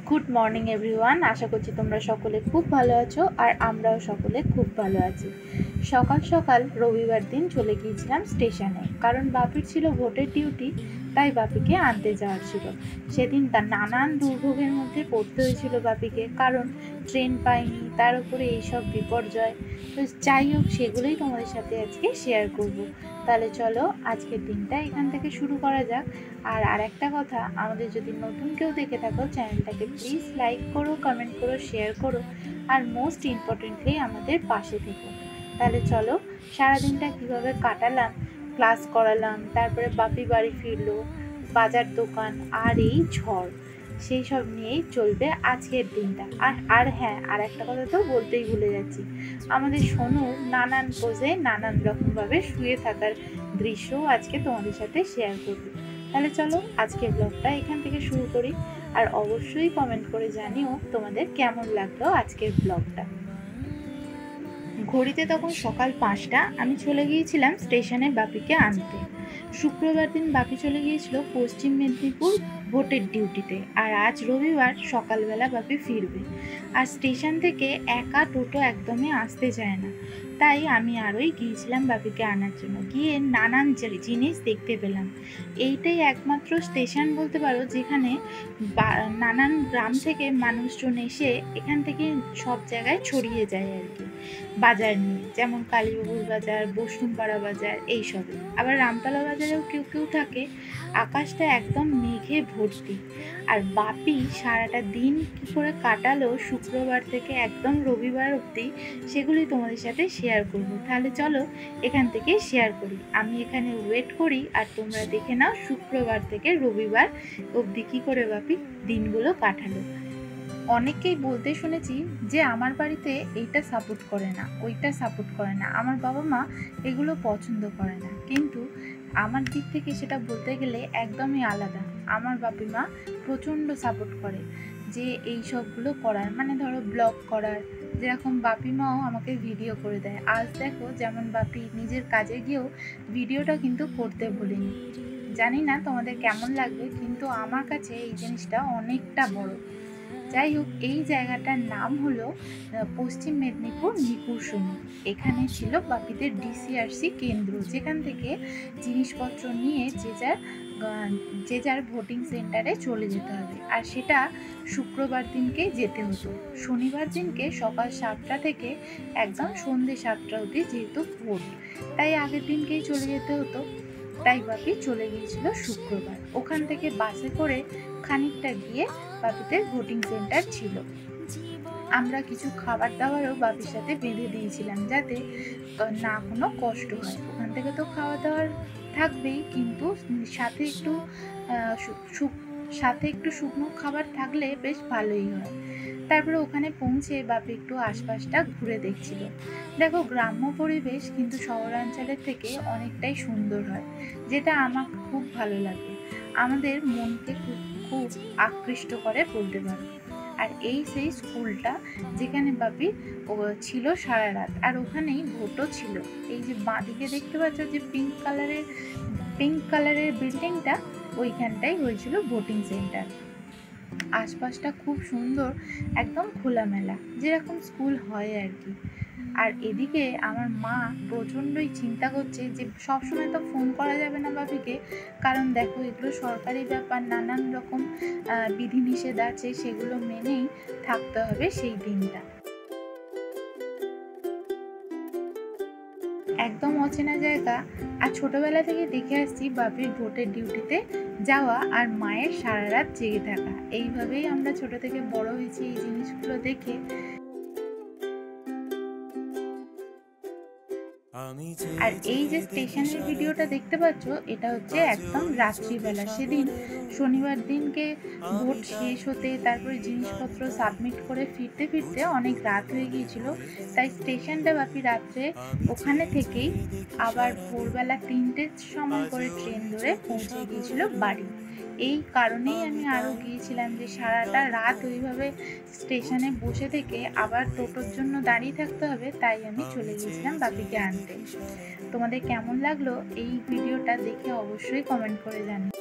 Good morning everyone. আশা করছি তোমরা সকলে খুব ভালো আছো আর আমরাও সকলে খুব ভালো আছি। সকাল সকাল রবিবার দিন চলে গিয়েছিলাম স্টেশনে, কারণ বাপির ছিল ভোটের ডিউটি, তাই বাপিকে আনতে যাওয়ার ছিল। সেদিন তার নানান দুর্ভোগের মধ্যে পড়তে হয়েছিল বাপিকে, কারণ ট্রেন পাইনি, তার উপরে এইসব বিপর্যয়। তো যাই হোক, সেগুলোই তোমাদের সাথে আজকে শেয়ার করব। তাহলে চলো আজকের দিনটা এখান থেকে শুরু করা যাক। আর একটা কথা, আমাদের যদি নতুন কেউ দেখে থাকো, চ্যানেলটাকে প্লিজ লাইক করো, কমেন্ট করো, শেয়ার করো, আর মোস্ট ইম্পর্টেন্টলি আমাদের পাশে থেকো। তাহলে চলো সারাদিনটা কিভাবে কাটালাম, ক্লাস করালাম, তারপরে বাপি বাড়ি ফিরলো, বাজার দোকান, আর এই ঝড়, সেই সব নিয়েই চলবে আজকের দিনটা। আর হ্যাঁ, আর একটা কথা তো বলতেই ভুলে যাচ্ছি, আমাদের সোনুর নানান পোজে নানান রকমভাবে শুয়ে থাকার দৃশ্যও আজকে তোমাদের সাথে শেয়ার করবো। তাহলে চলো আজকের ব্লগটা এখান থেকে শুরু করি, আর অবশ্যই কমেন্ট করে জানিও তোমাদের কেমন লাগলো আজকের ব্লগটা। ঘড়িতে তখন সকাল 5টা, আমি চলে গিয়েছিলাম স্টেশনে বাপিকে আনতে। শুক্রবার দিন বাপি চলে গিয়েছিল পশ্চিম মেদিনীপুর ভোটের ডিউটিতে, আর আজ রবিবার সকালবেলা বাপি ফিরবে। আর স্টেশন থেকে একা টোটো একদমই আসতে চায় না, তাই আমি আরোই গিয়েছিলাম বাপিকে আনার জন্য। গিয়ে নানান জিনিস দেখতে পেলাম। এইটাই একমাত্র স্টেশন বলতে পারো যেখানে নানান গ্রাম থেকে মানুষজন এসে এখান থেকে সব জায়গায় ছড়িয়ে যায় আর কি, বাজার নিয়ে। যেমন কালীবাবুর বাজার, বসুমপাড়া বাজার, এইসবে। আবার রামতলা বাজারেও কেউ কেউ থাকে। আকাশটা একদম মেঘে ভর্তি। আর বাপি সারাটা দিন কী করে কাটালো শুক্রবার থেকে একদম রবিবার অবধি, সেগুলি তোমাদের সাথে শেয়ার করব। তাহলে চলো এখান থেকে শেয়ার করি। আমি এখানে ওয়েট করি, আর তোমরা দেখে নাও শুক্রবার থেকে রবিবার অবধি কী করে বাপি দিনগুলো কাটালো। অনেককেই বলতে শুনেছি যে আমার বাড়িতে এইটা সাপোর্ট করে না, ওইটা সাপোর্ট করে না, আমার বাবা মা এগুলো পছন্দ করে না। কিন্তু আমার দিক থেকে সেটা বলতে গেলে একদমই আলাদা। আমার বাপি মা প্রচণ্ড সাপোর্ট করে যে এই সবগুলো করার, মানে ধরো ব্লগ করার। যেরকম বাপি মাও আমাকে ভিডিও করে দেয়। আজ দেখো, যেমন বাপি নিজের কাজে গিয়েও ভিডিওটা কিন্তু করতে ভুলিনি। জানি না তোমাদের কেমন লাগবে, কিন্তু আমার কাছে এই জিনিসটা অনেকটা বড়। যাই হোক, এই জায়গাটার নাম হলো পশ্চিম মেদিনীপুর নিকুরসুনি। এখানে ছিল বাপিদের ডিসিআরসি কেন্দ্র, যেখান থেকে জিনিসপত্র নিয়ে যে যার ভোটিং সেন্টারে চলে যেতে হবে। আর সেটা শুক্রবার দিনকে যেতে হতো। শনিবার দিনকে সকাল 7টা থেকে একদম সন্ধ্যে 7টা অবধি যেহেতু ভোট, তাই আগের দিনকেই চলে যেতে হতো। তাই বাপি চলে গিয়েছিল শুক্রবার। ওখান থেকে বাসে করে খানিকটা গিয়ে বাপিদের ভোটিং সেন্টার ছিল। আমরা কিছু খাবার দাবারও বাপির সাথে বেঁধে দিয়েছিলাম, যাতে না কোনো কষ্ট হয়। ওখান থেকে তো খাওয়া দাওয়ার থাকবেই, কিন্তু সাথে একটু শুকনো খাবার থাকলে বেশ ভালোই হয়। তারপরে ওখানে পৌঁছে বাপি একটু আশপাশটা ঘুরে দেখছিল। দেখো, গ্রাম্য পরিবেশ কিন্তু শহরাঞ্চলের থেকে অনেকটাই সুন্দর হয়, যেটা আমার খুব ভালো লাগে। আমাদের মনকে খুব আকৃষ্ট করে বলতে পারো। আর এই সেই স্কুলটা যেখানে বাপি ছিল সারা রাত, আর ওখানেই ভোটও ছিল। এই যে বাঁদিকে দেখতে পাচ্ছ যে পিঙ্ক কালারের বিল্ডিংটা, ওইখানটাই হয়েছিল ভোটিং সেন্টার। আশপাশটা খুব সুন্দর, একদম খোলামেলা, যেরকম স্কুল হয় আর কি। আর এদিকে আমার মা প্রচণ্ডই চিন্তা করছে যে সবসময় তো ফোন করা যাবে না বাপিকে, কারণ দেখো এগুলো সরকারি ব্যাপার, নানান রকম বিধিনিষেধ আছে, সেগুলো মেনেই থাকতে হবে সেই দিনটা। একদম অচেনা জায়গা, আর ছোটবেলা থেকে দেখে আসছি বাপির ভোটের ডিউটিতে যাওয়া আর মায়ের সারা রাত জেগে থাকা। এইভাবেই আমরা ছোট থেকে বড় হয়েছি এই জিনিসগুলো দেখে। আর এই যে স্টেশনের ভিডিওটা দেখতে পাচ্ছ, এটা হচ্ছে একদম রাত্রিবেলা। সেদিন শনিবার দিনকে ভোট শেষ হতে, তারপরে জিনিসপত্র সাবমিট করে ফিরতে ফিরতে অনেক রাত হয়ে গিয়েছিল। তাই স্টেশনটা বাপি রাত্রে ওখানে থেকেই আবার ভোরবেলা 3টের সময় করে ট্রেন ধরে পৌঁছে গিয়েছিল বাড়ি। এই কারণেই আমি আরও গিয়েছিলাম, যে সারাটা রাত ওইভাবে স্টেশনে বসে থেকে আবার টোটোর জন্য দাঁড়িয়ে থাকতে হবে, তাই আমি চলে গিয়েছিলাম বাপিকে আনতে। তোমাদের কেমন লাগলো এই ভিডিওটা দেখে অবশ্যই কমেন্ট করে জানিও।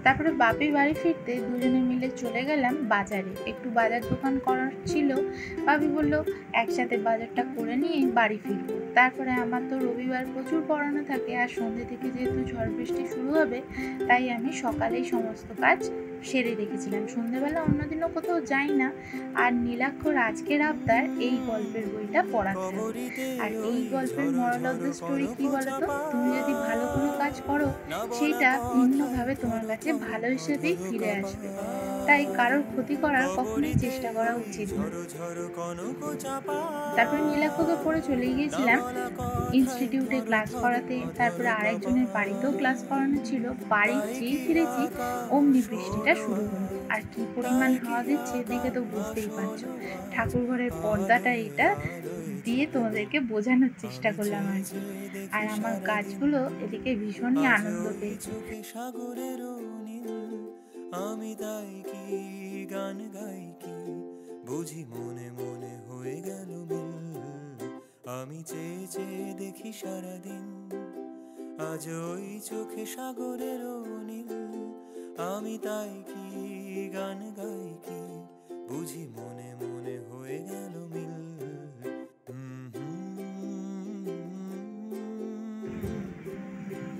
তারপরে বাপি বাড়ি ফিরতে দুজনে মিলে চলে গেলাম বাজারে, একটু বাজার দোকান করার ছিল। বাপি বলল একসাথে বাজারটা করে নিয়ে বাড়ি ফিরবো। তারপরে আমার তো রবিবার প্রচুর পড়ানো থাকে, আর সন্ধ্যে থেকে যেহেতু ঝড় বৃষ্টি শুরু হবে তাই আমি সকালেই সমস্ত কাজ সেরে রেখেছিলাম। সন্ধ্যেবেলা অন্যদিনও কোথাও যাই না। আর নীলাক্ষর আজকের আবদার এই গল্পের বইটা পড়াতে হবে। আর এই গল্পের মরাল অফ দ্য স্টোরি কি বলতো, তুমি যদি ভালো কোনো কাজ করো সেইটা ভিন্নভাবে তোমার কাছে ভালো হিসেবেই ফিরে আসবে, তাই কারোর ক্ষতি করার কখনোই চেষ্টা করা উচিত না। তারপরে নীলাক্ষকে পড়ে চলে গিয়েছিলাম ইনস্টিটিউটে ক্লাস করাতে। তারপরে আরেকজনের বাড়িতেও ক্লাস করানো ছিল। বাড়ি যেই ফিরেছি অমনি বৃষ্টিটা শুরু হলো। আর কি পরিমাণ হাওয়া দিচ্ছে দেখে তো বুঝতেই পারছো। ঠাকুর ঘরের পর্দাটা এটা দিয়ে তোমাদেরকে বোঝানোর চেষ্টা করলাম আর কি। আর আমার গাছগুলো এদিকে ভীষণই আনন্দ পেয়েছে। আমি তাই কি গান গাই কি বুঝি মনে মনে হয়ে গেল মিল। আমি চেয়ে চেয়ে দেখি সারাদিন আজ ওই চোখে সাগরের নীল। আমি তাই কি গান গাই কি বুঝি মনে মনে হয়ে গেল মিল।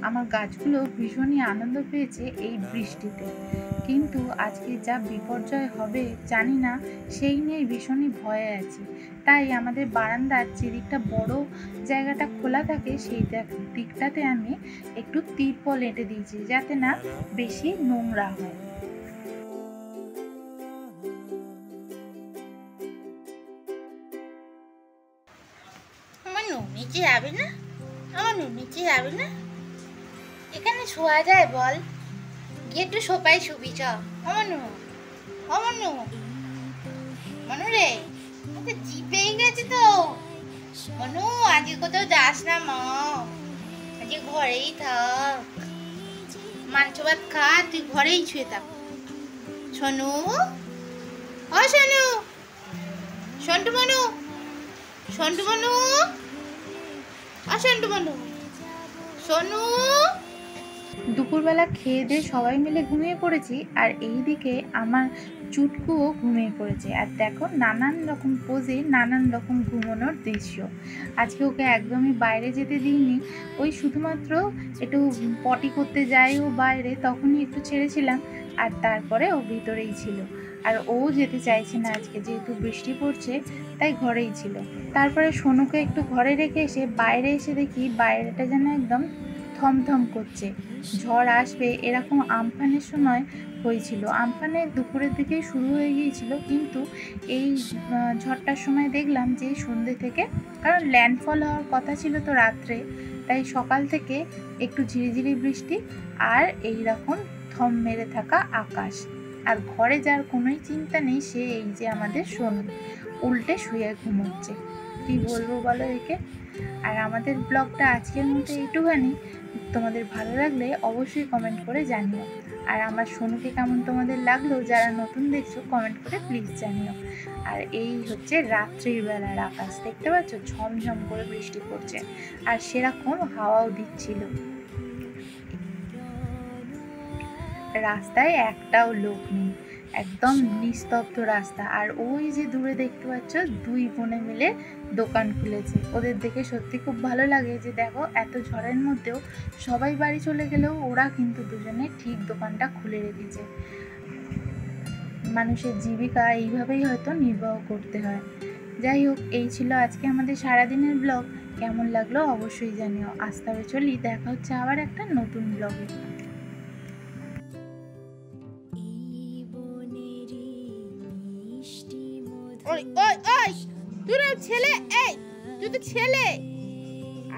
আমার গাছগুলো ভীষণই আনন্দ পেয়েছে এই বৃষ্টিতে, কিন্তু আজকে যা বিপর্যয় হবে জানি না, সেই নিয়ে ভীষণই ভয়ে আছি। তাই আমাদের বারান্দার যেদিকটা বড় জায়গাটা খোলা থাকে সেই দিকটাতে আমি একটু তিরপল এঁটে দিয়েছি, যাতে না বেশি নোংরা হয়। আমার নিচে যাবে না, আমার নিচে যাবে না, এখানে শোয়া যায় বল? গিয়ে একটু সোপায় শুবি চ। অমনু অমনু মনু রে, ওকে জিপেই গেছে তো। মনু আজকে কোথাও যাস না মা, আজকে ঘরেই থাক, মাংস ভাত খা, তুই ঘরেই শুয়ে থাক। সোনু, ও সোনু, সন্টু মনু, সন্টু মনু, ও সন্টু মনু, সোনু। দুপুরবেলা খেয়ে দিয়ে সবাই মিলে ঘুমিয়ে পড়েছি, আর এইদিকে আমার চুটকুও ঘুমিয়ে পড়েছে। আর দেখো নানান রকম পোজে নানান রকম ঘুমানোর দৃশ্য। আজকে ওকে একদমই বাইরে যেতে দিইনি, ওই শুধুমাত্র একটু পটি করতে যাই ও বাইরে, তখনই একটু ছেড়েছিলাম, আর তারপরে ও ভিতরেই ছিল। আর ও যেতে চাইছে না আজকে, যেহেতু বৃষ্টি পড়ছে তাই ঘরেই ছিল। তারপরে সোনুকে একটু ঘরে রেখে এসে বাইরে এসে দেখি বাইরেটা যেন একদম থমথম করছে, ঝড় আসবে এরকম আমফানের সময় হয়েছিল। আমফানে দুপুরের দিকেই শুরু হয়ে গিয়েছিল, কিন্তু এই ঝড়টার সময় দেখলাম যে সন্ধ্যে থেকে, কারণ ল্যান্ডফল হওয়ার কথা ছিল তো রাত্রে, তাই সকাল থেকে একটু ঝিরিঝিরি বৃষ্টি আর এই রকম থম মেরে থাকা আকাশ। আর ঘরে যার কোনোই চিন্তা নেই, সে এই যে আমাদের সোনু উল্টে শুয়ে ঘুমোচ্ছে। কি বলবো বলো একে। আর আমাদের ব্লগটা আজকের মতো এইটুখানি। তোমাদের ভালো লাগলে অবশ্যই কমেন্ট করে জানিও। আর আমার সোনুকে কেমন তোমাদের লাগলো, যারা নতুন দেখছো কমেন্ট করে প্লিজ জানিও। আর এই হচ্ছে রাত্রির বেলার আকাশ, দেখতে পাচ্ছ ঝমঝম করে বৃষ্টি পড়ছে, আর সেরকম হাওয়াও দিচ্ছিল। রাস্তায় একটাও লোক নেই, একদম নিস্তব্ধ রাস্তা। আর ওই যে দূরে দেখতে পাচ্ছ দুই বোনে মিলে দোকান খুলেছে। ওদের দেখে সত্যি খুব ভালো লাগে যে দেখো এত ঝড়ের মধ্যেও সবাই বাড়ি চলে গেলেও ওরা কিন্তু দুজনে ঠিক দোকানটা খুলে রেখেছে। মানুষের জীবিকা এইভাবেই হয়তো নির্বাহ করতে হয়। যাই হোক, এই ছিল আজকে আমাদের সারাদিনের ব্লগ। কেমন লাগলো অবশ্যই জানিও। আজ তবে চলি, দেখা হচ্ছে আবার একটা নতুন ব্লগে। তুই না ছেলে, এই তুই তো ছেলে,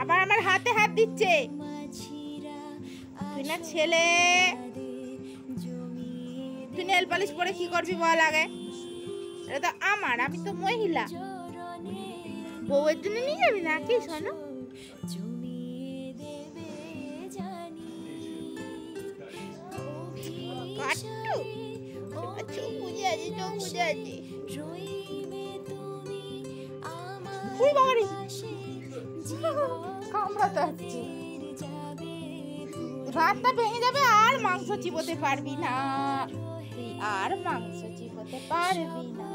আবার আমার হাতে হাত দিচ্ছে। তুই না ছেলে, তুই নেল পালিশ পরে কি করবি বল আগে? এটা তো আমার, আমি তো মহিলা। বউয়ের জন্য নিয়ে যাবি নাকি শোনো? চোখ বুঝে আছে, চোখ বুঝে আছে। কামড়াতে আসছে। দাঁতটা ভেঙে যাবে আর মাংস চিবোতে পারবি না, তুই আর মাংস চিবোতে পারবি না।